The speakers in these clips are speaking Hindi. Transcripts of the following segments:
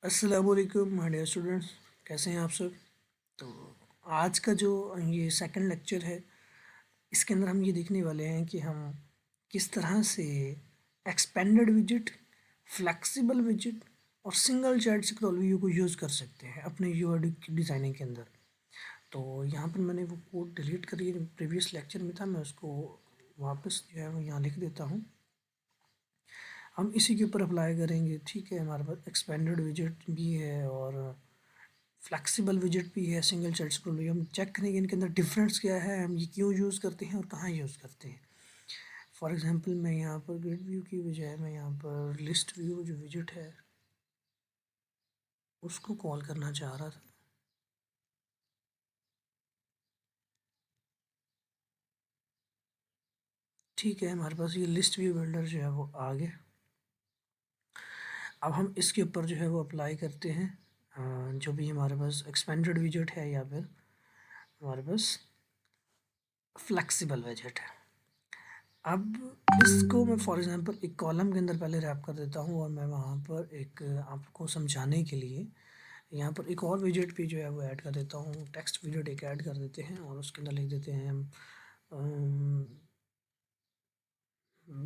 अस्सलाम वालेकुम माय डियर स्टूडेंट्स। कैसे हैं आप सब। तो आज का जो ये सेकंड लेक्चर है, इसके अंदर हम ये देखने वाले हैं कि हम किस तरह से एक्सपेंडेड विजिट, फ्लेक्सिबल विजिट और सिंगल चैट स्क्रॉल व्यू को यूज़ कर सकते हैं अपने यूआई डिज़ाइनिंग के अंदर। तो यहाँ पर मैंने वो कोड डिलीट करी, प्रीवियस लेक्चर में था, मैं उसको वापस जो है वो यहाँ लिख देता हूँ। हम इसी के ऊपर अप्लाई करेंगे। ठीक है, हमारे पास एक्सपेंडेड विजिट भी है और फ्लेक्सिबल विजिट भी है, सिंगल चैट स्क्रॉल भी। हम चेक करेंगे इनके अंदर डिफरेंस क्या है, हम ये क्यों यूज़ करते हैं और कहाँ यूज़ करते हैं। फॉर एग्जांपल मैं यहाँ पर ग्रिड व्यू की बजाय मैं यहाँ पर लिस्ट व्यू जो विजिट है उसको कॉल करना चाह रहा था। ठीक है, हमारे पास ये लिस्ट व्यू बिल्डर जो है वो आ गया। अब हम इसके ऊपर जो है वो अप्लाई करते हैं जो भी हमारे पास एक्सपेंडेड विजिट है या फिर हमारे पास फ्लेक्सिबल विजिट है। अब इसको मैं फॉर एग्जांपल एक कॉलम के अंदर पहले रैप कर देता हूँ और मैं वहाँ पर एक आपको समझाने के लिए यहाँ पर एक और विजेट भी जो है वो ऐड कर देता हूँ। टेक्स्ट विजेट एक ऐड कर देते हैं और उसके अंदर लिख देते हैं हम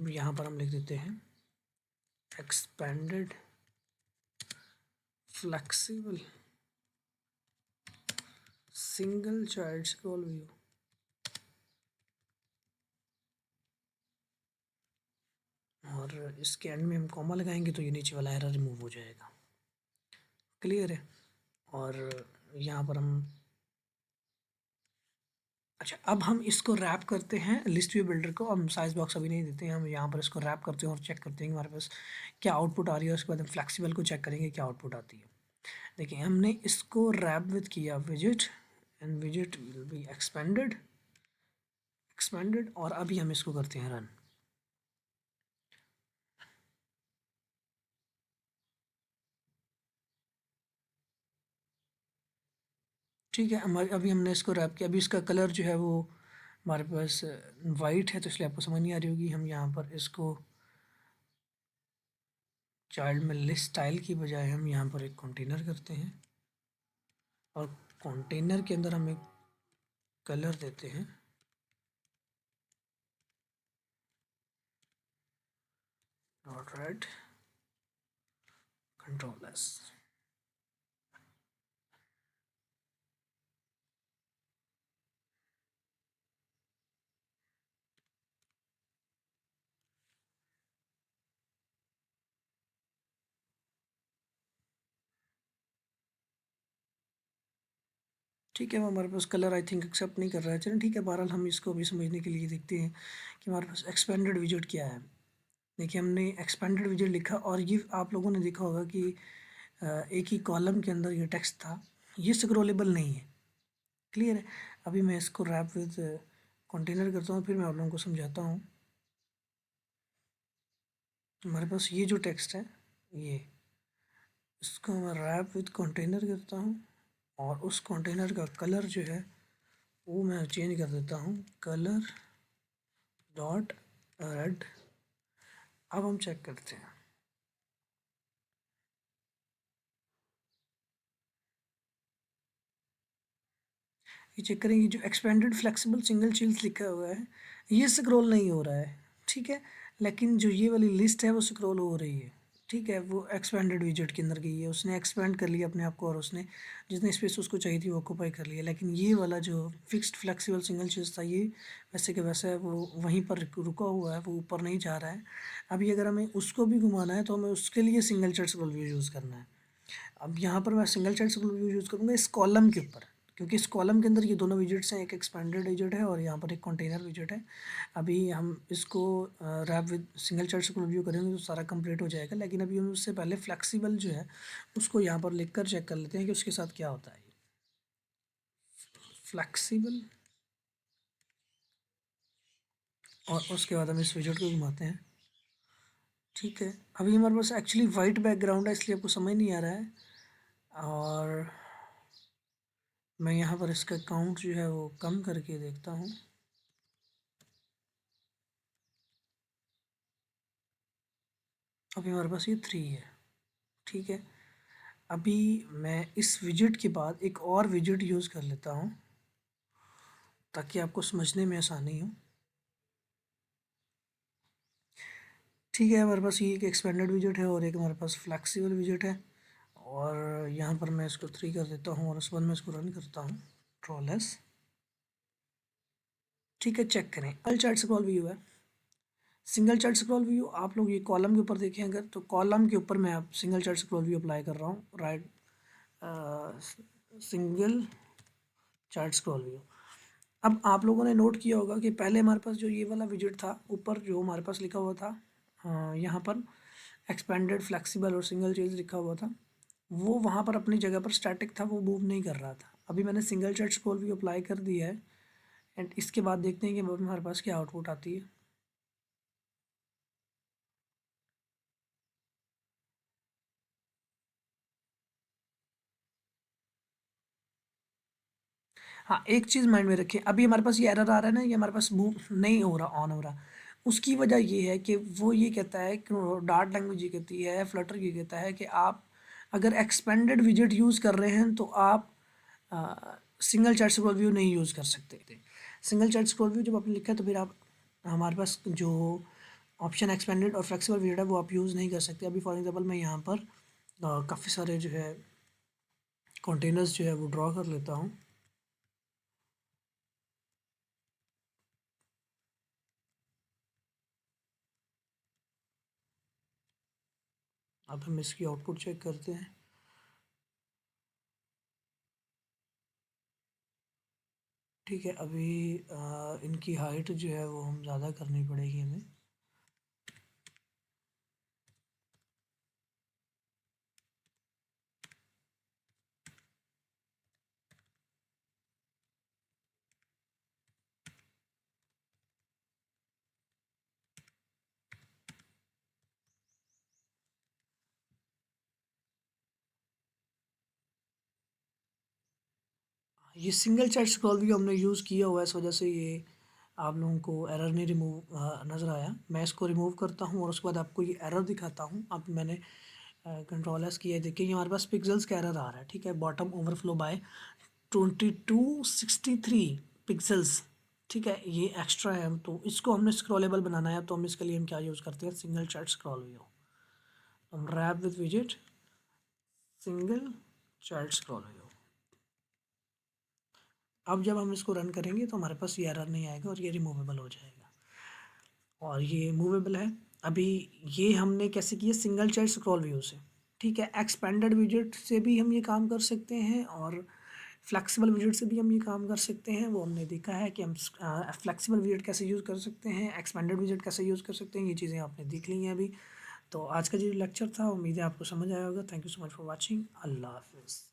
यहाँ पर हम लिख देते हैं expanded flexible single child scroll view. और इसके एंड में हम कॉमा लगाएंगे तो ये नीचे वाला एरर रिमूव हो जाएगा। क्लियर है। और यहाँ पर हम अच्छा, अब हम इसको रैप करते हैं लिस्ट व्यू बिल्डर को। हम साइज बॉक्स अभी नहीं देते हैं, हम यहाँ पर इसको रैप करते हैं और चेक करते हैं कि हमारे पास क्या आउटपुट आ रही है। उसके बाद हम फ्लेक्सिबल को चेक करेंगे क्या आउटपुट आती है। देखिए, हमने इसको रैप विद किया visit and visit will be expanded और अभी हम इसको करते हैं रन। ठीक है, हमारे अभी हमने इसको रैप किया। अभी इसका कलर जो है वो हमारे पास वाइट है, तो इसलिए आपको समझ नहीं आ रही होगी। हम यहाँ पर इसको चाइल्ड में लिस्ट स्टाइल की बजाय हम यहाँ पर एक कंटेनर करते हैं और कंटेनर के अंदर हम एक कलर देते हैं डॉट रेड कंट्रोल एस। ठीक है, वो हमारे पास कलर आई थिंक एक्सेप्ट नहीं कर रहा है। चलिए ठीक है, बहरहाल हम इसको भी समझने के लिए देखते हैं कि हमारे पास एक्सपेंडेड विजिट क्या है। देखिए, हमने एक्सपेंडेड विजिट लिखा और ये आप लोगों ने देखा होगा कि एक ही कॉलम के अंदर ये टेक्स्ट था, ये स्क्रॉलेबल नहीं है। क्लियर है। अभी मैं इसको रैप विद कंटेनर करता हूँ, फिर मैं आप लोगों को समझाता हूँ। हमारे पास ये जो टेक्स्ट है, ये इसको मैं रैप विद कंटेनर करता हूँ और उस कंटेनर का कलर जो है वो मैं चेंज कर देता हूँ, कलर डॉट रेड। अब हम चेक करते हैं। ये चेक करेंगे, जो एक्सपेंडेड फ्लेक्सिबल सिंगल चील्स लिखा हुआ है ये स्क्रॉल नहीं हो रहा है। ठीक है, लेकिन जो ये वाली लिस्ट है वो स्क्रॉल हो रही है। ठीक है, वो एक्सपेंडेड विजेट के अंदर गई है, उसने एक्सपेंड कर लिया अपने आप को और उसने जितनी स्पेस उसको चाहिए थी वो ऑक्यूपाई कर लिया। लेकिन ये वाला जो फिक्स्ड फ्लेक्सिबल सिंगल चीज़ था, ये वैसे के वैसे वो वहीं पर रुका हुआ है, वो ऊपर नहीं जा रहा है। अभी अगर हमें उसको भी घुमाना है तो हमें उसके लिए सिंगल चेट स्क्रॉल व्यू यूज़ करना है। अब यहाँ पर मैं single chat scroll view use करूँगा इस कॉलम के ऊपर, क्योंकि इस कॉलम के अंदर ये दोनों विजेट्स हैं, एक एक्सपेंडेड विजेट है और यहाँ पर एक कंटेनर विजेट है। अभी हम इसको wrap with single chat scroll view करेंगे तो सारा कंप्लीट हो जाएगा। लेकिन अभी हम उससे पहले फ्लेक्सिबल जो है उसको यहाँ पर लिख कर चेक कर लेते हैं कि उसके साथ क्या होता है। फ्लेक्सिबल और उसके बाद हम इस विजेट को घुमाते हैं। ठीक है, अभी हमारे पास एक्चुअली वाइट बैकग्राउंड है इसलिए आपको समझ नहीं आ रहा है। और मैं यहाँ पर इसका काउंट जो है वो कम करके देखता हूँ। अभी हमारे पास ये 3 है। ठीक है, अभी मैं इस विजिट के बाद एक और विजिट यूज़ कर लेता हूँ ताकि आपको समझने में आसानी हो। ठीक है, हमारे पास ये एक एक्सपेंडेड विजिट है और एक हमारे पास फ्लेक्सिबल विजिट है, और यहाँ पर मैं इसको 3 कर देता हूँ और उसके बाद मैं इसको रन करता हूँ ट्रोलेस। ठीक है, चेक करें, सिंगल चार्ट स्क्रॉल व्यू है। सिंगल चार्ट स्क्रॉल व्यू आप लोग ये कॉलम के ऊपर देखें अगर, तो कॉलम के ऊपर मैं आप single chart scroll view apply कर रहा हूँ, right, single chart scroll view. अब आप लोगों ने नोट किया होगा कि पहले हमारे पास जो ये वाला विजिट था ऊपर जो हमारे पास लिखा हुआ था, यहाँ पर एक्सपेंडेड, फ्लेक्सिबल और सिंगल चीज़ लिखा हुआ था, वो वहाँ पर अपनी जगह पर स्टैटिक था, वो मूव नहीं कर रहा था। अभी मैंने single chart scroll view apply कर दिया है, एंड इसके बाद देखते हैं कि हमारे पास क्या आउटपुट आती है। हाँ, एक चीज़ माइंड में रखें, अभी हमारे पास ये एरर आ रहा है ना, ये हमारे पास मूव नहीं हो रहा, ऑन हो रहा। उसकी वजह ये है कि वो ये कहता है कि डार्ट लैंग्वेज ये कहती है, फ्लटर ये कहता है कि आप अगर एक्सपेंडेड विजेट यूज़ कर रहे हैं तो आप सिंगल चार्ट स्क्रॉल व्यू नहीं यूज़ कर सकते। सिंगल चार्ट स्क्रॉल व्यू जब आपने लिखा है तो फिर आप हमारे पास जो ऑप्शन एक्सपेंडेड और फ्लेक्सिबल विजेट है वो आप यूज़ नहीं कर सकते। अभी फॉर एग्जांपल मैं यहाँ पर काफ़ी सारे जो है कंटेनर्स जो है वो ड्रॉ कर लेता हूँ। अब हम इसकी आउटपुट चेक करते हैं। ठीक है, अभी इनकी हाइट जो है वो हम ज़्यादा करनी पड़ेगी हमें। ये सिंगल चार्ट स्क्रॉल भी हमने यूज़ किया हुआ है, इस वजह से ये आप लोगों को एरर नहीं रिमूव नज़र आया। मैं इसको रिमूव करता हूँ और उसके बाद आपको ये एरर दिखाता हूँ। अब मैंने कंट्रोल एस किया है, देखिए ये हमारे पास पिक्सल्स का एरर आ रहा है। ठीक है, बॉटम ओवरफ्लो बाय 2263 पिक्सल्स। ठीक है, ये एक्स्ट्रा है, तो इसको हमने स्क्रॉलेबल बनाना है, तो हम इसके लिए हम क्या यूज़ करते हैं, सिंगल चार्ट स्क्रॉल व्यू। हम wrap with visit single chart scroll view. अब जब हम इसको रन करेंगे तो हमारे पास ये एरर नहीं आएगा और ये रिमूवेबल हो जाएगा, और ये मूवेबल है। अभी ये हमने कैसे किया, सिंगल चार्ट स्क्रॉल व्यू से। ठीक है, एक्सपेंडेड विजिट से भी हम ये काम कर सकते हैं और फ्लेक्सिबल विजिट से भी हम ये काम कर सकते हैं। वो हमने देखा है कि हम फ्लेक्सिबल विजिट कैसे यूज़ कर सकते हैं, एक्सपेंडेड विजिट कैसे यूज़ कर सकते हैं, ये चीज़ें आपने देख ली हैं अभी। तो आज का जो लेक्चर था, उम्मीद है आपको समझ आया होगा। Thank you so much for watching. अल्लाह हाफिज़।